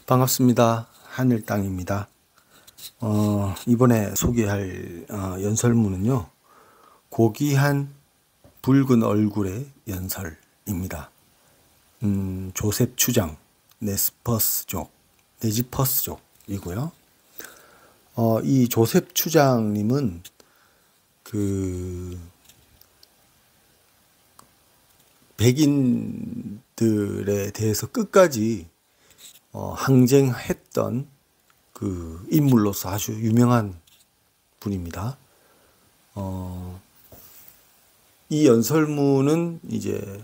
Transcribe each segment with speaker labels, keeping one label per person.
Speaker 1: 반갑습니다. 하늘땅입니다. 이번에 소개할 연설문은요. 고귀한 붉은 얼굴의 연설입니다. 조셉 추장, 네지퍼스족이고요. 이 조셉 추장님은 백인들에 대해서 끝까지 항쟁했던 그 인물로서 아주 유명한 분입니다. 이 연설문은 이제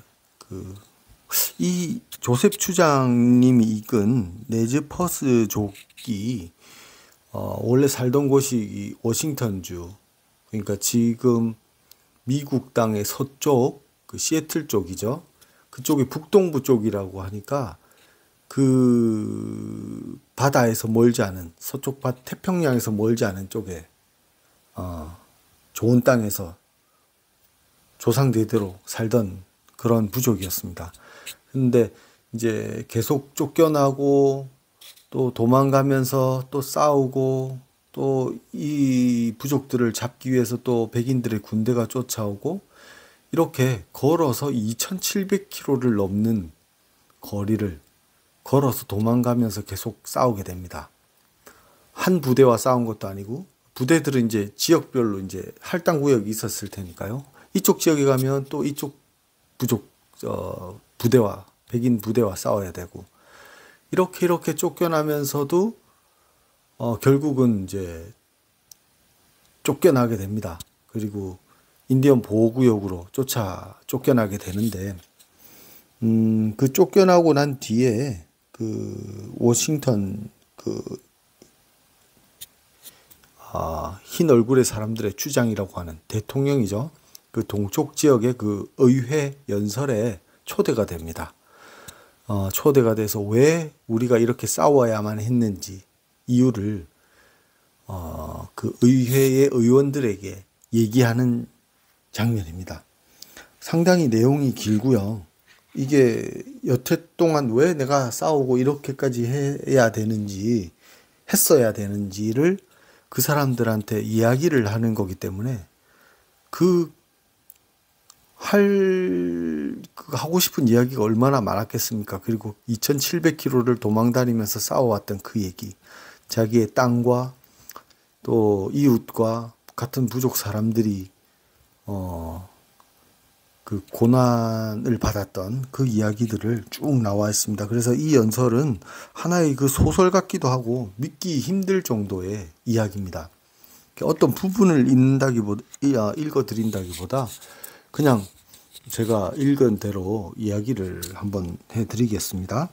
Speaker 1: 이 조셉 추장님이 이끈 네즈퍼스족이 원래 살던 곳이 워싱턴주, 그러니까 지금 미국 땅의 서쪽, 그 시애틀 쪽이죠. 그쪽이 북동부 쪽이라고 하니까 그 바다에서 멀지 않은 서쪽 태평양에서 멀지 않은 쪽에 좋은 땅에서 조상대대로 살던 그런 부족이었습니다. 근데 이제 계속 쫓겨나고 또 도망가면서 또 싸우고 또 이 부족들을 잡기 위해서 또 백인들의 군대가 쫓아오고 이렇게 걸어서 2,700km를 넘는 거리를 걸어서 도망가면서 계속 싸우게 됩니다. 한 부대와 싸운 것도 아니고 부대들은 이제 지역별로 이제 할당 구역이 있었을 테니까요. 이쪽 지역에 가면 또 이쪽 부족 부대와 백인 부대와 싸워야 되고 이렇게 쫓겨나면서도 결국은 이제 쫓겨나게 됩니다. 그리고 인디언 보호구역으로 쫓겨나게 되는데 그 쫓겨나고 난 뒤에 그 워싱턴 흰 얼굴의 사람들의 주장이라고 하는 대통령이죠. 그 동쪽 지역의 그 의회 연설에 초대가 됩니다. 초대가 돼서 왜 우리가 이렇게 싸워야만 했는지 이유를 그 의회의 의원들에게 얘기하는 장면입니다. 상당히 내용이 길고요. 이게 여태 동안 왜 내가 싸우고 이렇게까지 했어야 되는지를 그 사람들한테 이야기를 하는 거기 때문에 하고 싶은 이야기가 얼마나 많았겠습니까? 그리고 2,700km를 도망다니면서 싸워왔던 그 얘기, 자기의 땅과 또 이웃과 같은 부족 사람들이 그 고난을 받았던 그 이야기들을 쭉 나와 있습니다. 그래서 이 연설은 하나의 그 소설 같기도 하고 믿기 힘들 정도의 이야기입니다. 어떤 부분을 읽어드린다기보다 그냥 제가 읽은 대로 이야기를 한번 해드리겠습니다.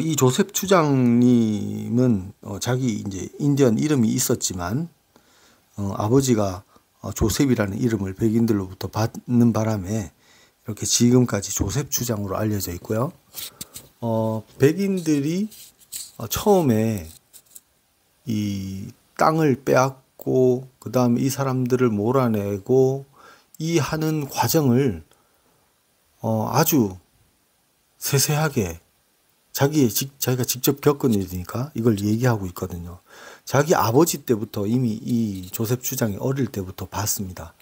Speaker 1: 이 조셉 추장님은 자기 이제 인디언 이름이 있었지만 아버지가 조셉이라는 이름을 백인들로부터 받는 바람에 이렇게 지금까지 조셉 추장으로 알려져 있고요. 백인들이 처음에 이 땅을 빼앗고 그 다음에 이 사람들을 몰아내고 이 하는 과정을 아주 세세하게 자기가 직접 겪은 일이니까 이걸 얘기하고 있거든요. 자기 아버지 때부터 이미 이 조셉 추장이 어릴 때부터 봤습니다.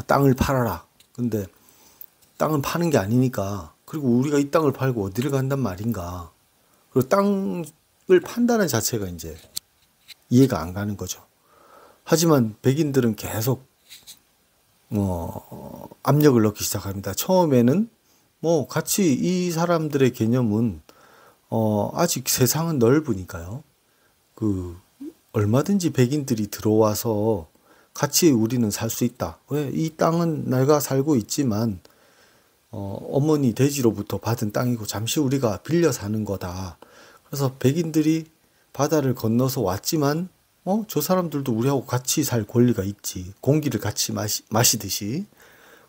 Speaker 1: 땅을 팔아라. 근데 땅을 파는 게 아니니까, 그리고 우리가 이 땅을 팔고 어디를 간단 말인가. 그리고 땅을 판다는 자체가 이제 이해가 안 가는 거죠. 하지만 백인들은 계속 압력을 넣기 시작합니다. 처음에는 같이 이 사람들의 개념은 아직 세상은 넓으니까요. 얼마든지 백인들이 들어와서 같이 우리는 살 수 있다. 왜? 이 땅은 내가 살고 있지만 어머니 돼지로부터 받은 땅이고 잠시 우리가 빌려 사는 거다. 그래서 백인들이 바다를 건너서 왔지만 저 사람들도 우리하고 같이 살 권리가 있지. 공기를 같이 마시듯이.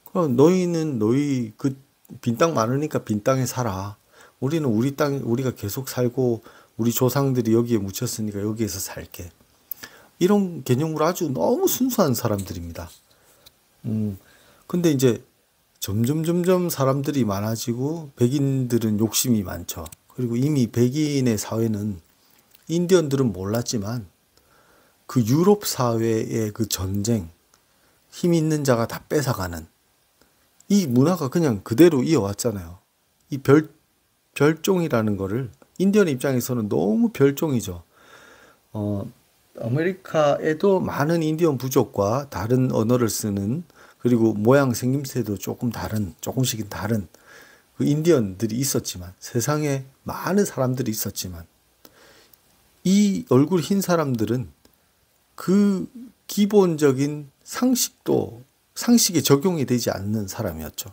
Speaker 1: 그럼 너희는 너희 그 빈 땅 많으니까 빈 땅에 살아. 우리는 우리 땅 우리가 계속 살고 우리 조상들이 여기에 묻혔으니까 여기에서 살게. 이런 개념으로 아주 너무 순수한 사람들입니다. 근데 이제 점점 사람들이 많아지고 백인들은 욕심이 많죠. 그리고 이미 백인의 사회는 인디언들은 몰랐지만 그 유럽 사회의 그 전쟁, 힘 있는 자가 다 뺏어가는 이 문화가 그냥 그대로 이어왔잖아요. 이 별종이라는 거를 인디언 입장에서는 너무 별종이죠. 아메리카에도 많은 인디언 부족과 다른 언어를 쓰는 그리고 모양 생김새도 조금씩은 다른 그 인디언들이 있었지만 세상에 많은 사람들이 있었지만 이 얼굴 흰 사람들은 그 기본적인 상식에 적용이 되지 않는 사람이었죠.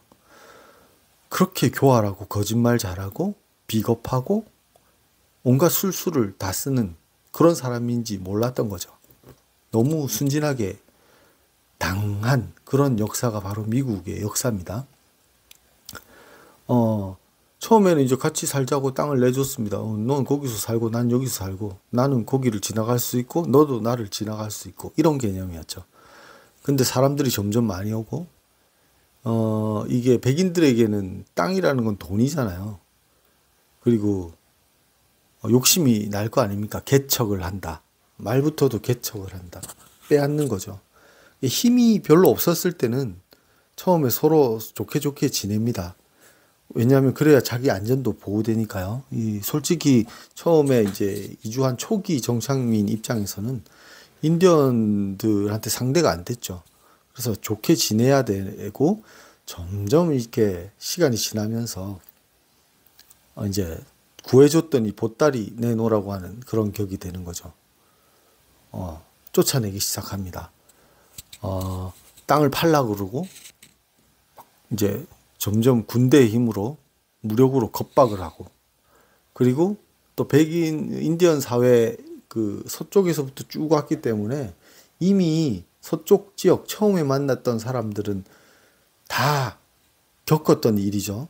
Speaker 1: 그렇게 교활하고 거짓말 잘하고 비겁하고 온갖 술수를 다 쓰는 그런 사람인지 몰랐던 거죠. 너무 순진하게 당한 그런 역사가 바로 미국의 역사입니다. 처음에는 이제 같이 살자고 땅을 내줬습니다. 넌 거기서 살고 난 여기서 살고 나는 거기를 지나갈 수 있고 너도 나를 지나갈 수 있고 이런 개념이었죠. 근데 사람들이 점점 많이 오고 이게 백인들에게는 땅이라는 건 돈이잖아요. 그리고 욕심이 날 거 아닙니까? 개척을 한다. 말부터도 개척을 한다. 빼앗는 거죠. 힘이 별로 없었을 때는 처음에 서로 좋게 지냅니다. 왜냐하면 그래야 자기 안전도 보호되니까요. 솔직히 처음에 이제 이주한 초기 정착민 입장에서는 인디언들한테 상대가 안 됐죠. 그래서 좋게 지내야 되고 점점 이렇게 시간이 지나면서 이제 구해줬더니 보따리 내놓으라고 하는 그런 격이 되는 거죠. 쫓아내기 시작합니다. 땅을 팔라 그러고 이제 점점 군대의 힘으로 무력으로 겁박을 하고 그리고 또 백인 인디언 사회 그 서쪽에서부터 쭉 왔기 때문에 이미 서쪽 지역 처음에 만났던 사람들은 다 겪었던 일이죠.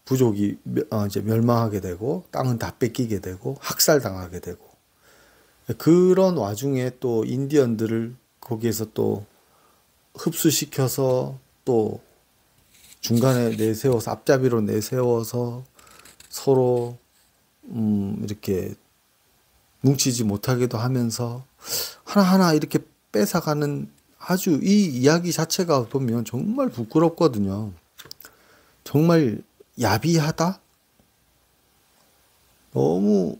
Speaker 1: 부족이 이제 멸망하게 되고 땅은 다 뺏기게 되고 학살당하게 되고 그런 와중에 또 인디언들을 거기에서 또 흡수시켜서 또 중간에 내세워서 앞잡이로 내세워서 서로 이렇게 뭉치지 못하게도 하면서 하나하나 이렇게 뺏어가는 아주 이 이야기 자체가 보면 정말 부끄럽거든요. 정말 야비하다? 너무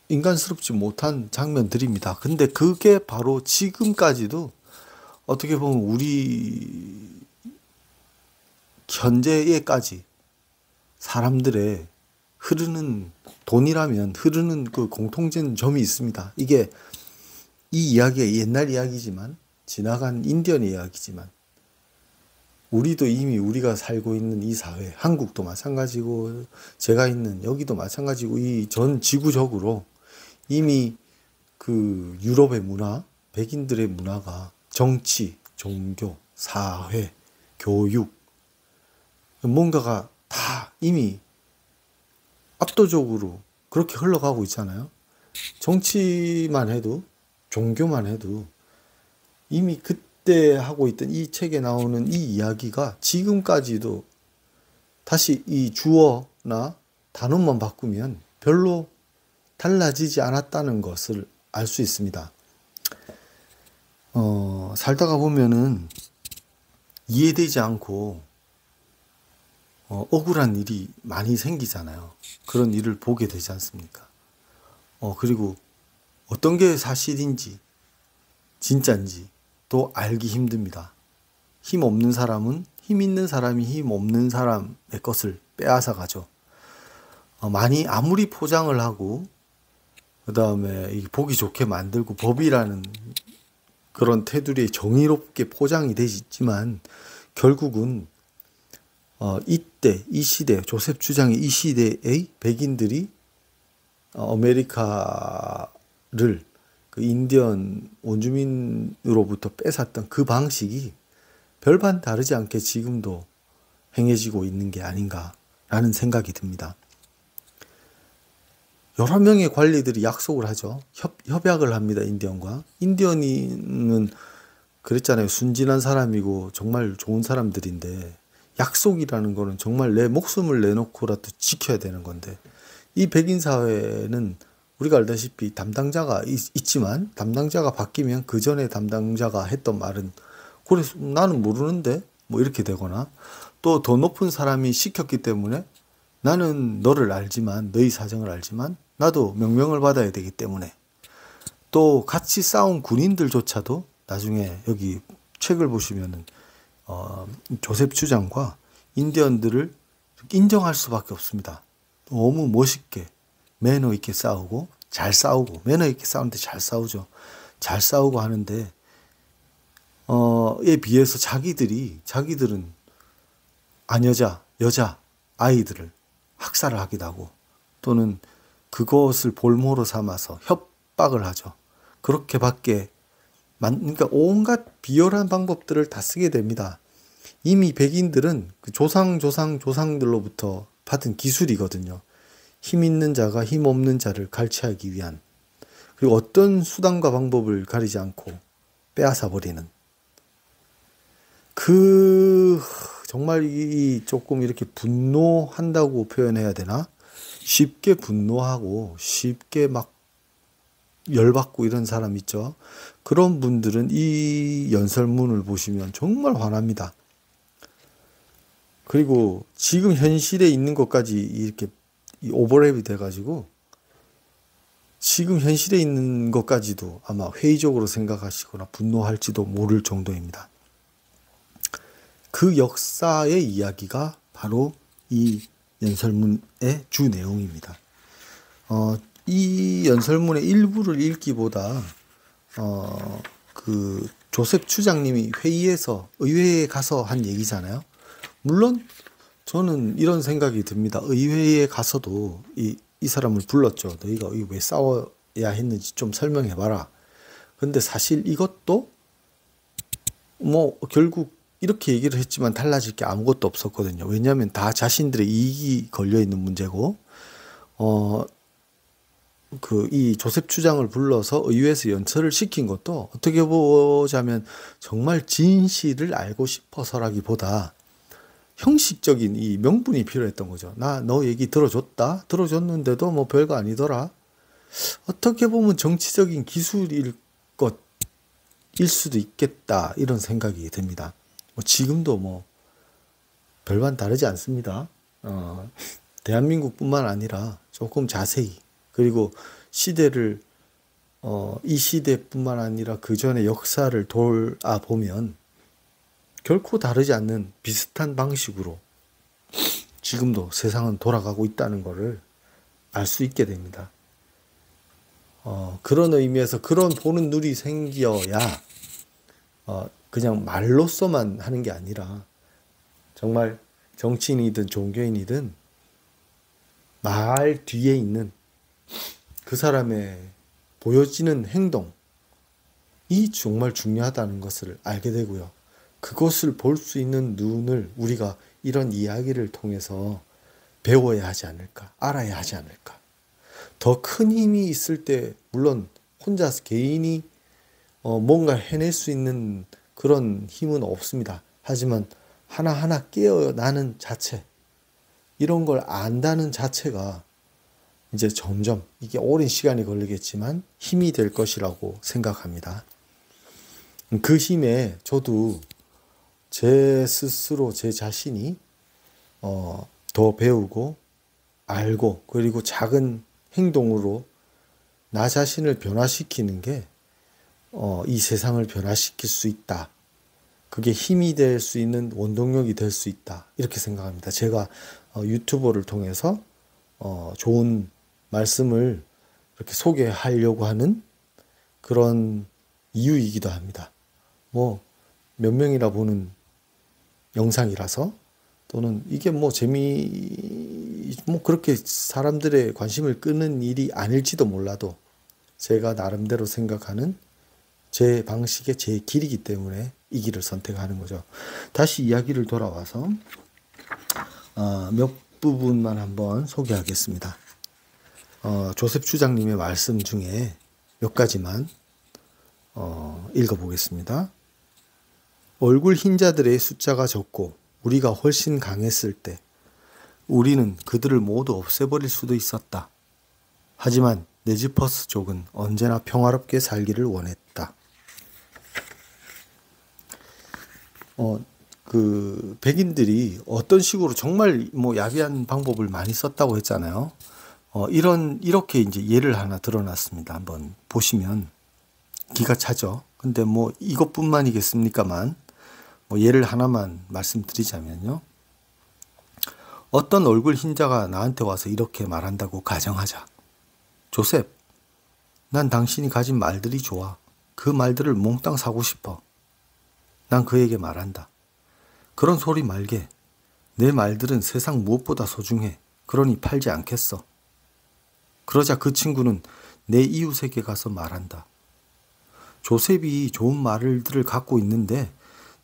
Speaker 1: 인간스럽지 못한 장면들입니다. 근데 그게 바로 지금까지도 어떻게 보면 우리 현재에까지 사람들의 흐르는 돈이라면 흐르는 그 공통된 점이 있습니다. 이게 이 이야기가 옛날 이야기지만 지나간 인디언 이야기지만 우리도 이미 우리가 살고 있는 이 사회, 한국도 마찬가지고 제가 있는 여기도 마찬가지고 이 전 지구적으로 이미 그 유럽의 문화, 백인들의 문화가 정치, 종교, 사회, 교육 뭔가가 다 이미 압도적으로 그렇게 흘러가고 있잖아요. 정치만 해도 종교만 해도 이미 그때 하고 있던 이 책에 나오는 이 이야기가 지금까지도 다시 이 주어나 단어만 바꾸면 별로 달라지지 않았다는 것을 알 수 있습니다. 살다가 보면은 이해되지 않고 억울한 일이 많이 생기잖아요. 그런 일을 보게 되지 않습니까? 그리고 어떤 게 사실인지 진짜인지 또 알기 힘듭니다. 힘 없는 사람은 힘 있는 사람이 힘 없는 사람의 것을 빼앗아 가죠. 많이 아무리 포장을 하고 그 다음에 보기 좋게 만들고 법이라는 그런 테두리에 정의롭게 포장이 되지만 결국은 이때 이 시대 조셉 주장의 이 시대의 백인들이 아메리카를 그 인디언 원주민으로부터 뺏었던 그 방식이 별반 다르지 않게 지금도 행해지고 있는 게 아닌가라는 생각이 듭니다. 여러 명의 관리들이 약속을 하죠. 협약을 합니다. 인디언과. 인디언은 그랬잖아요. 순진한 사람이고 정말 좋은 사람들인데 약속이라는 거는 정말 내 목숨을 내놓고라도 지켜야 되는 건데, 이 백인 사회는 우리가 알다시피 담당자가 있지만 담당자가 바뀌면 그 전에 담당자가 했던 말은 그래 나는 모르는데 뭐 이렇게 되거나, 또 더 높은 사람이 시켰기 때문에 나는 너를 알지만 너희 사정을 알지만 나도 명령을 받아야 되기 때문에, 또 같이 싸운 군인들조차도 나중에 여기 책을 보시면은 조셉 추장과 인디언들을 인정할 수밖에 없습니다. 너무 멋있게 매너 있게 싸우고 잘 싸우고, 매너 있게 싸우는데 잘 싸우죠. 잘 싸우고 하는데 에 비해서 자기들은 여자 아이들을 학살을 하기도 하고, 또는 그것을 볼모로 삼아서 협박을 하죠. 그렇게밖에 그러니까 온갖 비열한 방법들을 다 쓰게 됩니다. 이미 백인들은 그 조상들로부터 받은 기술이거든요. 힘 있는 자가 힘 없는 자를 갈취하기 위한, 그리고 어떤 수단과 방법을 가리지 않고 빼앗아 버리는, 정말 조금 이렇게 분노한다고 표현해야 되나? 쉽게 분노하고 쉽게 막 열받고 이런 사람 있죠. 그런 분들은 이 연설문을 보시면 정말 화납니다. 그리고 지금 현실에 있는 것까지 이렇게 오버랩이 돼가지고 지금 현실에 있는 것까지도 아마 회의적으로 생각하시거나 분노할지도 모를 정도입니다. 그 역사의 이야기가 바로 이 연설문의 주 내용입니다. 이 연설문의 일부를 읽기보다 그 조셉 추장님이 의회에 가서 한 얘기잖아요. 물론 저는 이런 생각이 듭니다. 의회에 가서도 이 사람을 불렀죠. 너희가 왜 싸워야 했는지 좀 설명해봐라. 근데 사실 이것도 뭐 결국 이렇게 얘기를 했지만 달라질 게 아무것도 없었거든요. 왜냐하면 다 자신들의 이익이 걸려 있는 문제고, 이 조셉 추장을 불러서 의회에서 연설을 시킨 것도 어떻게 보자면 정말 진실을 알고 싶어서라기보다 형식적인 이 명분이 필요했던 거죠. 나 너 얘기 들어줬는데도 뭐 별거 아니더라. 어떻게 보면 정치적인 기술일 것일 수도 있겠다, 이런 생각이 듭니다. 지금도 뭐 별반 다르지 않습니다. 대한민국뿐만 아니라 조금 자세히, 그리고 시대를 이 시대뿐만 아니라 그 전의 역사를 돌아보면 결코 다르지 않는 비슷한 방식으로 지금도 세상은 돌아가고 있다는 것을 알 수 있게 됩니다. 그런 의미에서 그런 보는 눈이 생겨야 그냥 말로서만 하는 게 아니라 정말 정치인이든 종교인이든 말 뒤에 있는 그 사람의 보여지는 행동이 정말 중요하다는 것을 알게 되고요. 그것을 볼 수 있는 눈을 우리가 이런 이야기를 통해서 배워야 하지 않을까, 알아야 하지 않을까. 더 큰 힘이 있을 때 물론 혼자서 개인이 뭔가 해낼 수 있는 그런 힘은 없습니다. 하지만 하나하나 깨어나는 자체, 이런 걸 안다는 자체가 이제 점점, 이게 오랜 시간이 걸리겠지만 힘이 될 것이라고 생각합니다. 그 힘에 저도 제 스스로 제 자신이 더 배우고 알고, 그리고 작은 행동으로 나 자신을 변화시키는 게 이 세상을 변화시킬 수 있다. 그게 힘이 될 수 있는 원동력이 될 수 있다. 이렇게 생각합니다. 제가 유튜버를 통해서 좋은 말씀을 이렇게 소개하려고 하는 그런 이유이기도 합니다. 뭐 몇 명이나 보는 영상이라서, 또는 이게 뭐 그렇게 사람들의 관심을 끄는 일이 아닐지도 몰라도 제가 나름대로 생각하는 제 방식의 제 길이기 때문에 이 길을 선택하는 거죠. 다시 이야기를 돌아와서 몇 부분만 한번 소개하겠습니다. 조셉 추장님의 말씀 중에 몇 가지만 읽어보겠습니다. 얼굴 흰 자들의 숫자가 적고 우리가 훨씬 강했을 때 우리는 그들을 모두 없애버릴 수도 있었다. 하지만 네즈퍼스족은 언제나 평화롭게 살기를 원했다. 백인들이 어떤 식으로 정말 야비한 방법을 많이 썼다고 했잖아요. 이렇게 이제 예를 하나 들어놨습니다. 한번 보시면 기가 차죠. 근데 이것뿐만이겠습니까만, 예를 하나만 말씀드리자면요. 어떤 얼굴 흰자가 나한테 와서 이렇게 말한다고 가정하자. 조셉, 난 당신이 가진 말들이 좋아. 그 말들을 몽땅 사고 싶어. 난 그에게 말한다. 그런 소리 말게. 내 말들은 세상 무엇보다 소중해. 그러니 팔지 않겠어. 그러자 그 친구는 내 이웃에게 가서 말한다. 조셉이 좋은 말들을 갖고 있는데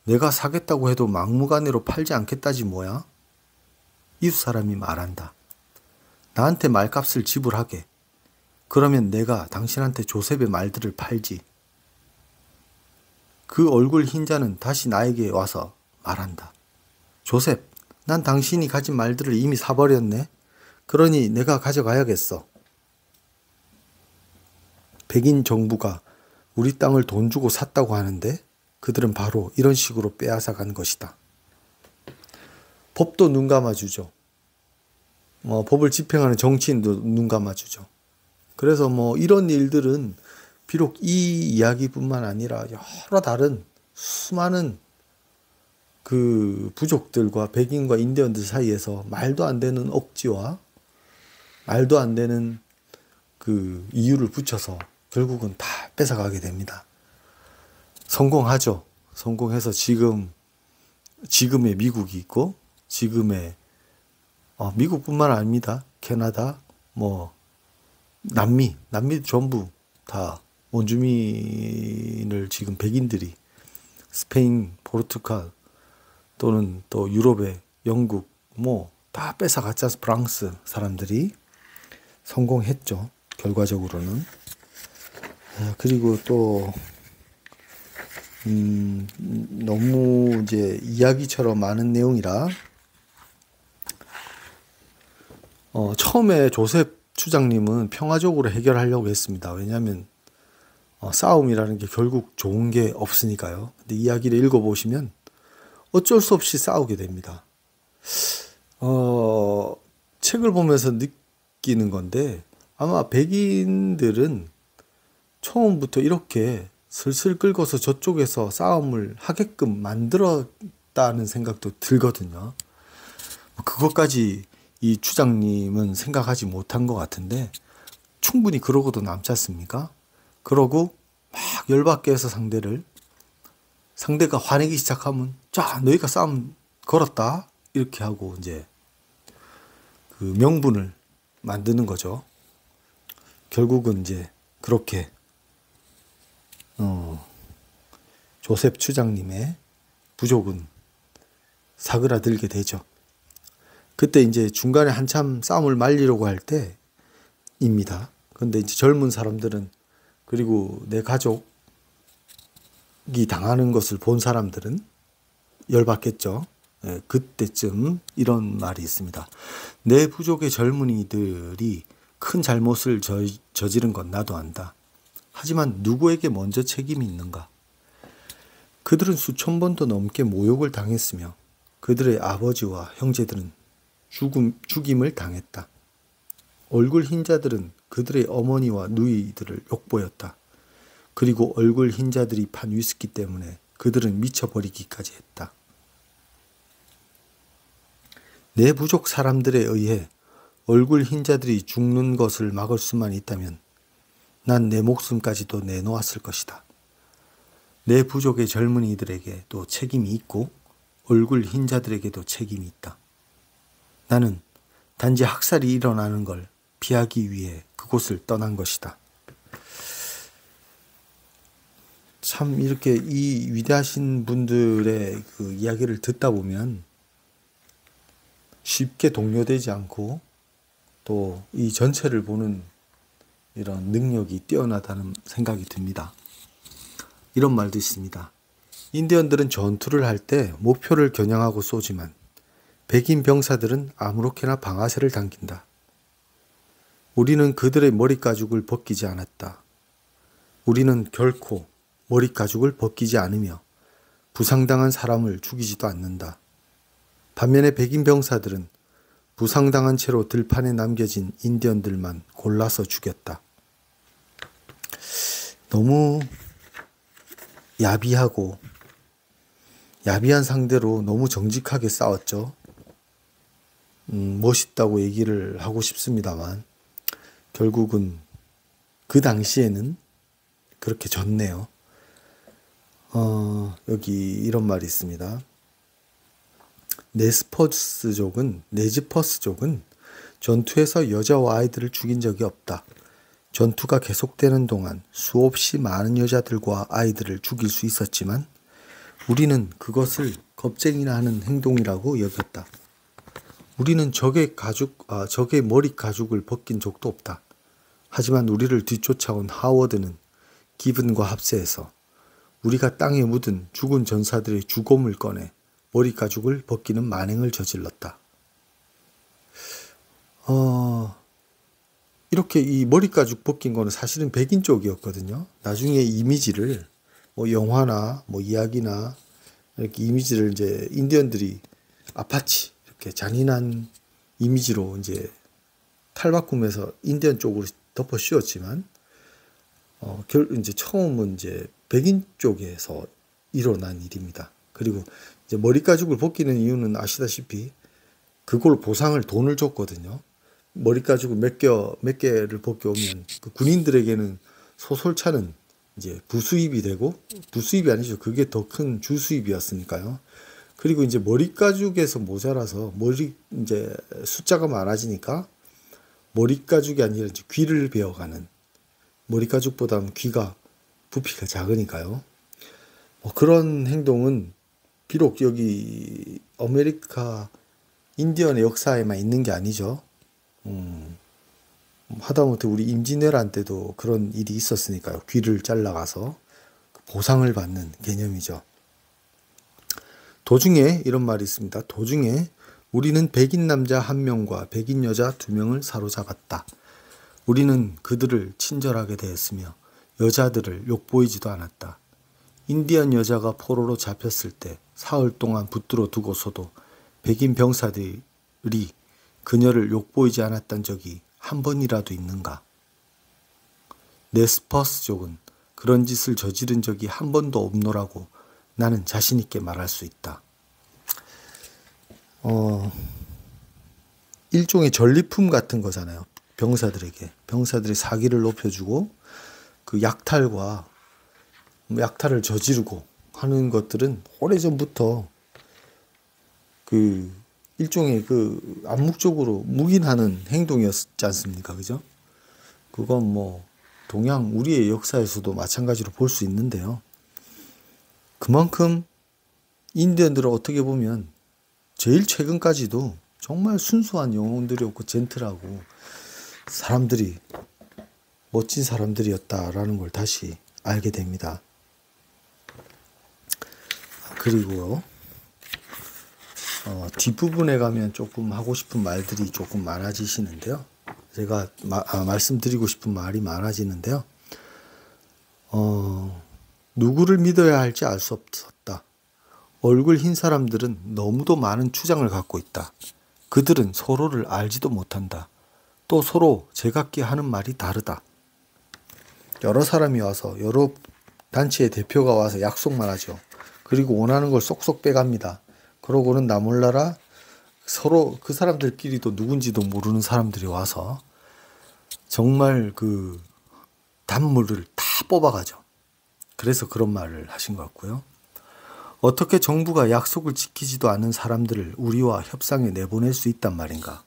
Speaker 1: 내가 사겠다고 해도 막무가내로 팔지 않겠다지 뭐야? 이웃 사람이 말한다. 나한테 말값을 지불하게. 그러면 내가 당신한테 조셉의 말들을 팔지. 그 얼굴 흰자는 다시 나에게 와서 말한다. 조셉, 난 당신이 가진 말들을 이미 사버렸네. 그러니 내가 가져가야겠어. 백인 정부가 우리 땅을 돈 주고 샀다고 하는데 그들은 바로 이런 식으로 빼앗아간 것이다. 법도 눈 감아주죠. 법을 집행하는 정치인도 눈 감아주죠. 그래서 이런 일들은 비록 이 이야기뿐만 아니라 여러 다른 수많은 그 부족들과 백인과 인디언들 사이에서 말도 안 되는 억지와 말도 안 되는 그 이유를 붙여서 결국은 다 뺏어가게 됩니다. 성공하죠. 성공해서 지금의 미국이 있고, 지금의 미국뿐만 아닙니다. 캐나다, 남미 전부 다 원주민을 지금 백인들이 스페인, 포르투갈 또는 또 유럽의 영국 다 뺏어갔자 프랑스 사람들이 성공했죠. 결과적으로는. 그리고 또 너무 이제 이야기처럼 많은 내용이라 처음에 조셉 추장님은 평화적으로 해결하려고 했습니다. 왜냐하면 싸움이라는 게 결국 좋은 게 없으니까요. 근데 이야기를 읽어보시면 어쩔 수 없이 싸우게 됩니다. 책을 보면서 느끼는 건데 아마 백인들은 처음부터 이렇게 슬슬 긁어서 저쪽에서 싸움을 하게끔 만들었다는 생각도 들거든요. 그것까지 이 추장님은 생각하지 못한 것 같은데 충분히 그러고도 남지 않습니까? 그러고 막 열받게 해서 상대가 화내기 시작하면 자, 너희가 싸움 걸었다 이렇게 하고 이제 그 명분을 만드는 거죠. 결국은 이제 그렇게 조셉 추장님의 부족은 사그라들게 되죠. 그때 이제 중간에 한참 싸움을 말리려고 할 때입니다. 근데 이제 젊은 사람들은 그리고 내 가족이 당하는 것을 본 사람들은 열받겠죠. 그때쯤 이런 말이 있습니다. 내 부족의 젊은이들이 큰 잘못을 저지른 건 나도 안다. 하지만 누구에게 먼저 책임이 있는가? 그들은 수천 번도 넘게 모욕을 당했으며 그들의 아버지와 형제들은 죽임을 당했다. 얼굴 흰자들은 그들의 어머니와 누이들을 욕보였다. 그리고 얼굴 흰자들이 판 위스키 때문에 그들은 미쳐버리기까지 했다. 내 부족 사람들에 의해 얼굴 흰자들이 죽는 것을 막을 수만 있다면 난 내 목숨까지도 내놓았을 것이다. 내 부족의 젊은이들에게도 책임이 있고 얼굴 흰자들에게도 책임이 있다. 나는 단지 학살이 일어나는 걸 피하기 위해 그곳을 떠난 것이다. 참 이렇게 이 위대하신 분들의 그 이야기를 듣다 보면 쉽게 동요되지 않고 또 이 전체를 보는 이런 능력이 뛰어나다는 생각이 듭니다. 이런 말도 있습니다. 인디언들은 전투를 할 때 목표를 겨냥하고 쏘지만 백인 병사들은 아무렇게나 방아쇠를 당긴다. 우리는 그들의 머리가죽을 벗기지 않았다. 우리는 결코 머리가죽을 벗기지 않으며 부상당한 사람을 죽이지도 않는다. 반면에 백인 병사들은 부상당한 채로 들판에 남겨진 인디언들만 골라서 죽였다. 너무 야비한 상대로 너무 정직하게 싸웠죠. 멋있다고 얘기를 하고 싶습니다만 결국은 그 당시에는 그렇게 졌네요. 여기 이런 말이 있습니다. 네즈퍼스족은 전투에서 여자와 아이들을 죽인 적이 없다. 전투가 계속되는 동안 수없이 많은 여자들과 아이들을 죽일 수 있었지만 우리는 그것을 겁쟁이나 하는 행동이라고 여겼다. 우리는 적의 머리 가죽을 벗긴 적도 없다. 하지만 우리를 뒤쫓아온 하워드는 기븐과 합세해서 우리가 땅에 묻은 죽은 전사들의 주검을 꺼내 머리 가죽을 벗기는 만행을 저질렀다. 이렇게 이 머리 가죽 벗긴 거는 사실은 백인 쪽이었거든요. 나중에 이미지를 뭐 영화나 뭐 이야기나 이렇게 이미지를 이제 인디언들이 아파치 이렇게 잔인한 이미지로 이제 탈바꿈해서 인디언 쪽으로 덮어 씌웠지만 이제 처음은 이제 백인 쪽에서 일어난 일입니다. 그리고 이제 머리 가죽을 벗기는 이유는 아시다시피 그걸 보상을 돈을 줬거든요. 머리 가죽을 몇 개를 벗겨오면 그 군인들에게는 소설차는 이제 부수입이 되고, 부수입이 아니죠. 그게 더 큰 주수입이었으니까요. 그리고 이제 머리 가죽에서 모자라서 이제 숫자가 많아지니까 머리 가죽이 아니라 이제 귀를 베어가는, 머리 가죽보다는 귀가 부피가 작으니까요. 그런 행동은 비록 여기 아메리카 인디언의 역사에만 있는 게 아니죠. 하다못해 우리 임진왜란 때도 그런 일이 있었으니까요. 귀를 잘라가서 보상을 받는 개념이죠. 도중에 이런 말이 있습니다. 도중에 우리는 백인 남자 1명과 백인 여자 2명을 사로잡았다. 우리는 그들을 친절하게 대했으며 여자들을 욕보이지도 않았다. 인디언 여자가 포로로 잡혔을 때 사흘 동안 붙들어 두고서도 백인 병사들이 그녀를 욕보이지 않았던 적이 한 번이라도 있는가? 네스퍼스족은 그런 짓을 저지른 적이 한 번도 없노라고 나는 자신 있게 말할 수 있다. 일종의 전리품 같은 거잖아요. 병사들의 사기를 높여주고 그 약탈을 저지르고 하는 것들은 오래전부터 그 일종의 그 암묵적으로 묵인하는 행동이었지 않습니까? 그죠? 그건 뭐 동양 우리의 역사에서도 마찬가지로 볼 수 있는데요. 그만큼 인디언들은 어떻게 보면 제일 최근까지도 정말 순수한 영혼들이었고 젠틀하고 멋진 사람들이었다라는 걸 다시 알게 됩니다. 그리고요. 뒷부분에 가면 조금 하고 싶은 말들이 조금 많아지시는데요. 제가 말씀드리고 싶은 말이 많아지는데요. 누구를 믿어야 할지 알 수 없었다. 얼굴 흰 사람들은 너무도 많은 주장을 갖고 있다. 그들은 서로를 알지도 못한다. 또 서로 제각기 하는 말이 다르다. 여러 사람이 와서 여러 단체의 대표가 와서 약속만 하죠. 그리고 원하는 걸 쏙쏙 빼갑니다. 그러고는 나 몰라라 서로 그 사람들끼리도 누군지도 모르는 사람들이 와서 정말 그 단물을 다 뽑아가죠. 그래서 그런 말을 하신 것 같고요. 어떻게 정부가 약속을 지키지도 않는 사람들을 우리와 협상에 내보낼 수 있단 말인가?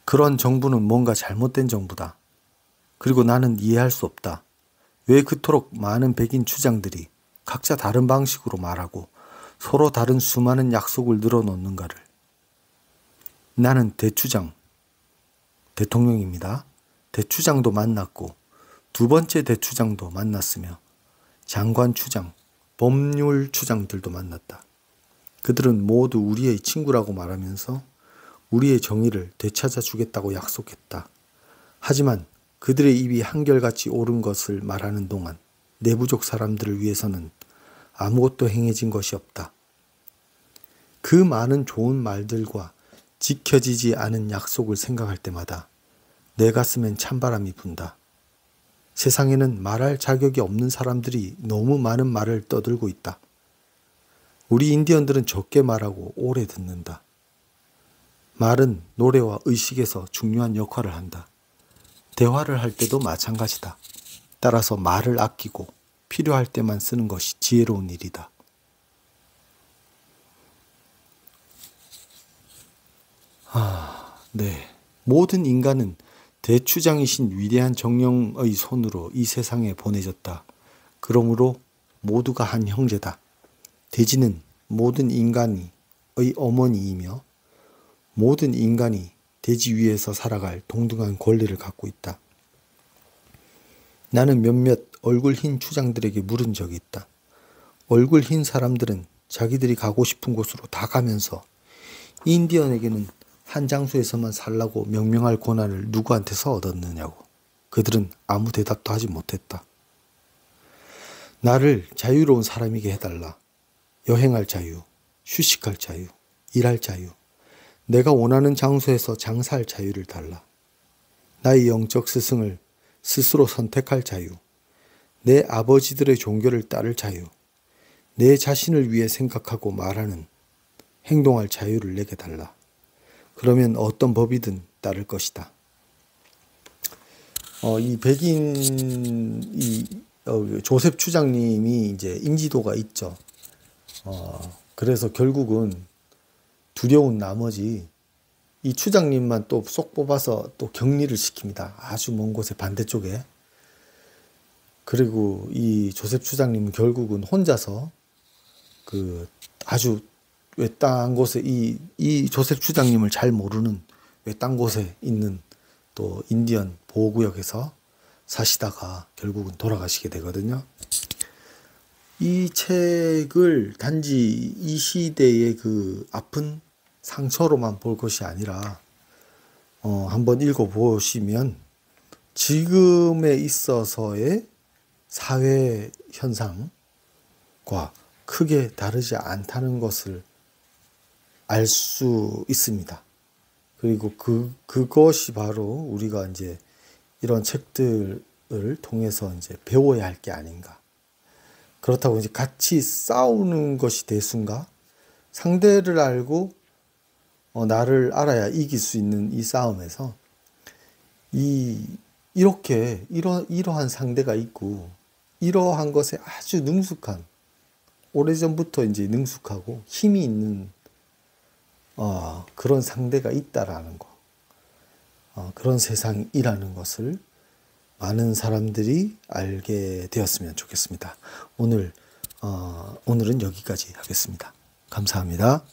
Speaker 1: 그런 정부는 뭔가 잘못된 정부다. 그리고 나는 이해할 수 없다. 왜 그토록 많은 백인 추장들이 각자 다른 방식으로 말하고 서로 다른 수많은 약속을 늘어놓는가를. 나는 대통령입니다. 대추장도 만났고 2번째 대추장도 만났으며 장관 추장, 법률 추장들도 만났다. 그들은 모두 우리의 친구라고 말하면서 우리의 정의를 되찾아 주겠다고 약속했다. 하지만 그들의 입이 한결같이 옳은 것을 말하는 동안 내부족 사람들을 위해서는 아무것도 행해진 것이 없다. 그 많은 좋은 말들과 지켜지지 않은 약속을 생각할 때마다 내 가슴엔 찬바람이 분다. 세상에는 말할 자격이 없는 사람들이 너무 많은 말을 떠들고 있다. 우리 인디언들은 적게 말하고 오래 듣는다. 말은 노래와 의식에서 중요한 역할을 한다. 대화를 할 때도 마찬가지다. 따라서 말을 아끼고 필요할 때만 쓰는 것이 지혜로운 일이다. 네. 모든 인간은 대추장이신 위대한 정령의 손으로 이 세상에 보내졌다. 그러므로 모두가 한 형제다. 돼지는 모든 인간의 어머니이며 모든 인간이 돼지 위에서 살아갈 동등한 권리를 갖고 있다. 나는 몇몇 얼굴 흰 추장들에게 물은 적이 있다. 얼굴 흰 사람들은 자기들이 가고 싶은 곳으로 다 가면서 인디언에게는 한 장소에서만 살라고 명명할 권한을 누구한테서 얻었느냐고. 그들은 아무 대답도 하지 못했다. 나를 자유로운 사람이게 해달라. 여행할 자유, 휴식할 자유, 일할 자유, 내가 원하는 장소에서 장사할 자유를 달라. 나의 영적 스승을 스스로 선택할 자유, 내 아버지들의 종교를 따를 자유, 내 자신을 위해 생각하고 말하는, 행동할 자유를 내게 달라. 그러면 어떤 법이든 따를 것이다. 이 조셉 추장님이 이제 인지도가 있죠. 그래서 결국은 두려운 나머지 이 추장님만 또 쏙 뽑아서 또 격리를 시킵니다. 아주 먼 곳에 반대쪽에. 그리고 이 조셉 추장님은 결국은 혼자서 그 아주 외딴 곳에 이 조셉 추장님을 잘 모르는 외딴 곳에 있는 또 인디언 보호구역에서 사시다가 결국은 돌아가시게 되거든요. 이 책을 단지 이 시대의 그 아픈 상처로만 볼 것이 아니라 한번 읽어보시면 지금에 있어서의 사회 현상과 크게 다르지 않다는 것을 알 수 있습니다. 그리고 그것이 바로 우리가 이제 이런 책들을 통해서 이제 배워야 할 게 아닌가. 그렇다고 이제 같이 싸우는 것이 대수인가? 상대를 알고 나를 알아야 이길 수 있는 이 싸움에서 이러한 상대가 있고 이러한 것에 아주 능숙한, 오래전부터 이제 능숙하고 힘이 있는 그런 상대가 있다라는 거, 그런 세상이라는 것을 많은 사람들이 알게 되었으면 좋겠습니다. 오늘은 여기까지 하겠습니다. 감사합니다.